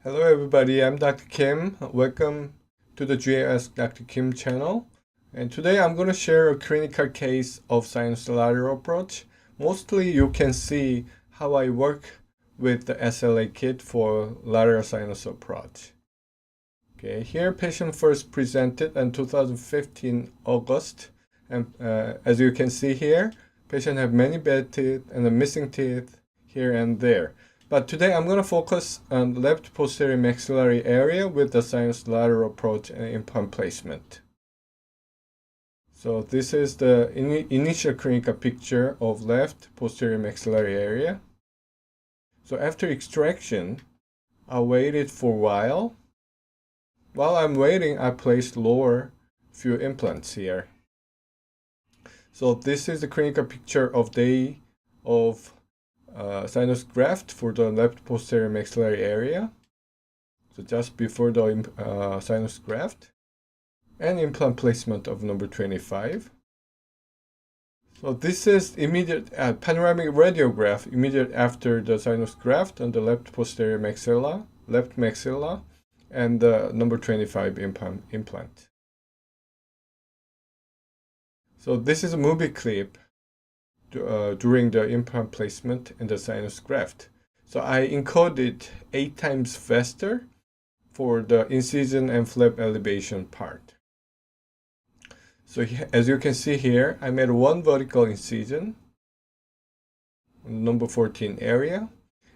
Hello everybody, I'm Dr. Kim. Welcome to the GAO askdrkim channel. And today I'm going to share a clinical case of sinus lateral approach. Mostly you can see how I work with the SLA kit for lateral sinus approach. Okay, here patient first presented in 2015 August. And as you can see here, patient have many bad teeth and the missing teeth here and there. But today I'm going to focus on left posterior maxillary area with the sinus lateral approach and implant placement. So this is the initial clinical picture of left posterior maxillary area. So after extraction, I waited for a while. While I'm waiting, I placed lower few implants here. So this is the clinical picture of day of sinus graft for the left posterior maxillary area. So just before the sinus graft and implant placement of number 25. So this is immediate panoramic radiograph immediate after the sinus graft on the left posterior maxilla, left maxilla, and the number 25 implant. So this is a movie clip during the implant placement in the sinus graft. So I encoded 8 times faster for the incision and flap elevation part. So as you can see here, I made one vertical incision, number 14 area,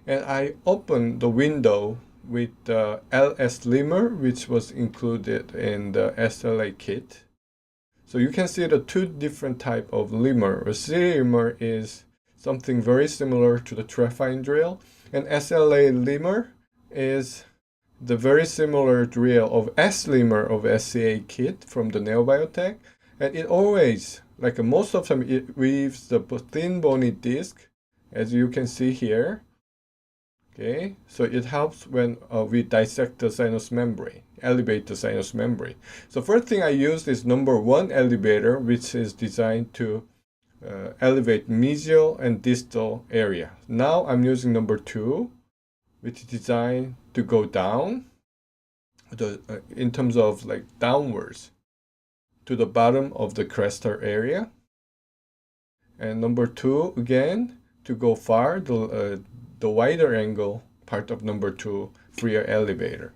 and I opened the window with the LS limmer, which was included in the SLA kit. So you can see the two different type of limmer. A C limmer is something very similar to the trephine drill, and SLA limmer is the very similar drill of S limmer of SCA kit from the Neobiotech, and it always, like most of them, it weaves the thin bony disc, as you can see here. Okay, so it helps when we dissect the sinus membrane, elevate the sinus membrane. So first thing I used is number 1 elevator, which is designed to elevate mesial and distal area. Now I'm using number 2, which is designed to go down, in terms of like downwards, to the bottom of the crestal area. And number 2 again to go far, the wider angle part of number 2 rear elevator.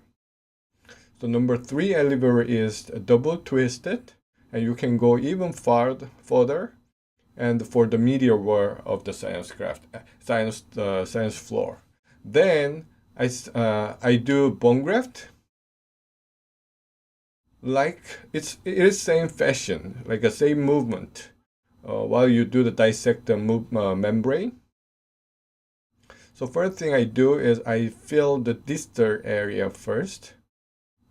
So number 3 elevator is double twisted, and you can go even further, and for the medial wall of the sinus graft, sinus floor. Then I do bone graft. Like it is same fashion, like a same movement while you do the dissect the membrane. So first thing I do is I fill the distal area first,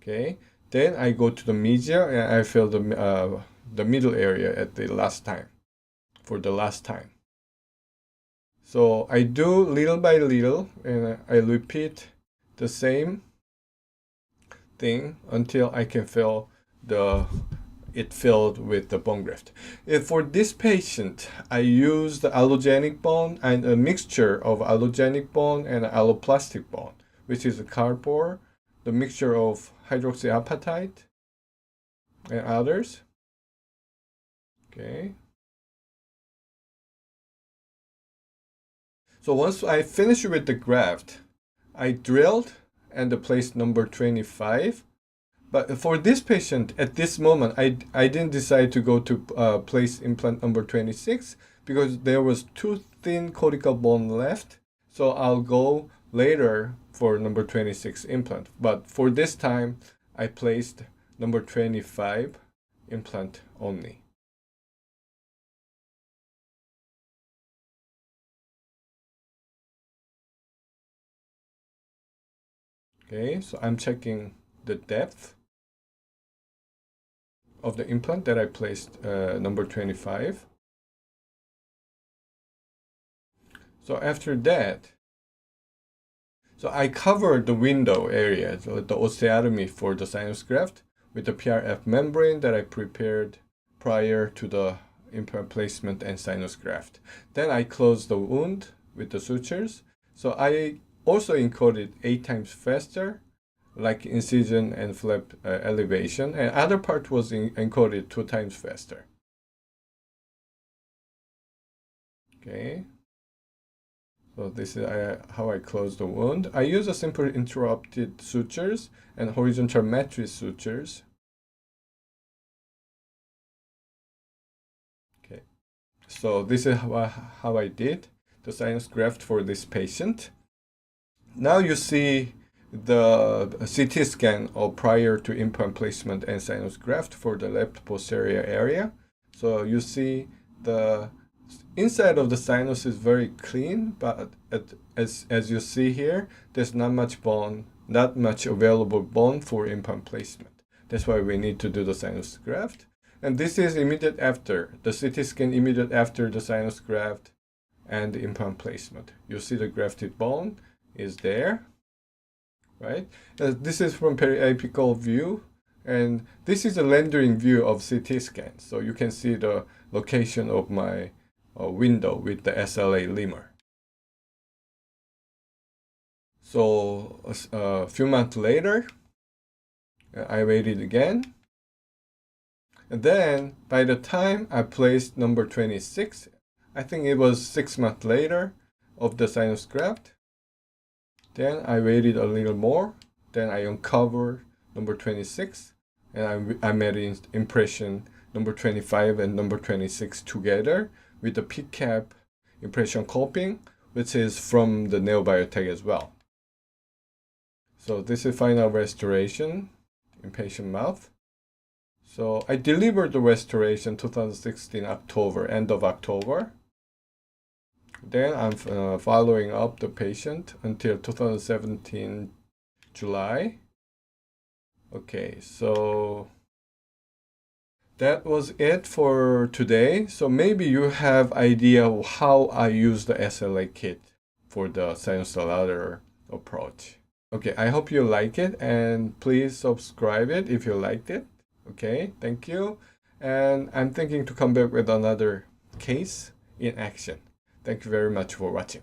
okay? Then I go to the mesial and I fill the middle area at the last time, for the last time. So I do little by little, and I repeat the same thing until I can fill it filled with the bone graft. For this patient, I used the allogenic bone and a mixture of allogenic bone and alloplastic bone, which is a cardboard, the mixture of hydroxyapatite and others. Okay. So once I finish with the graft, I drilled and placed number 25. But for this patient, at this moment, I didn't decide to go to place implant number 26 because there was too thin cortical bone left. So I'll go later for number 26 implant. But for this time, I placed number 25 implant only. Okay, so I'm checking the depth of the implant that I placed number 25. So after that, so I covered the window area, so the osteotomy for the sinus graft with the PRF membrane that I prepared prior to the implant placement and sinus graft. Then I closed the wound with the sutures. So I also encoded 8 times faster like incision and flap elevation, and other part was encoded 2 times faster. Okay. So this is how I close the wound. I use a simple interrupted sutures and horizontal matrix sutures. Okay. So this is how I did the sinus graft for this patient. Now you see the CT scan of prior to implant placement and sinus graft for the left posterior area. So you see the inside of the sinus is very clean, but as you see here, there's not much bone, not much available bone for implant placement. That's why we need to do the sinus graft. And this is immediate after, the CT scan immediate after the sinus graft and the implant placement. You see the grafted bone is there, right? This is from periapical view, and this is a rendering view of CT scan. So you can see the location of my window with the SLA lemur. So a few months later, I waited again. And then by the time I placed number 26, I think it was 6 months later of the sinus graft. Then I waited a little more. Then I uncovered number 26, and I made impression number 25 and number 26 together with the PCAP impression coping, which is from the Neobiotech as well. So this is final restoration in patient mouth. So I delivered the restoration 2016 October, end of October. Then I'm following up the patient until 2017 July. Okay, so that was it for today. So maybe you have idea how I use the SLA kit for the sinusoidal approach. Okay, I hope you like it, and please subscribe it if you liked it. Okay, thank you. And I'm thinking to come back with another case in action. Thank you very much for watching.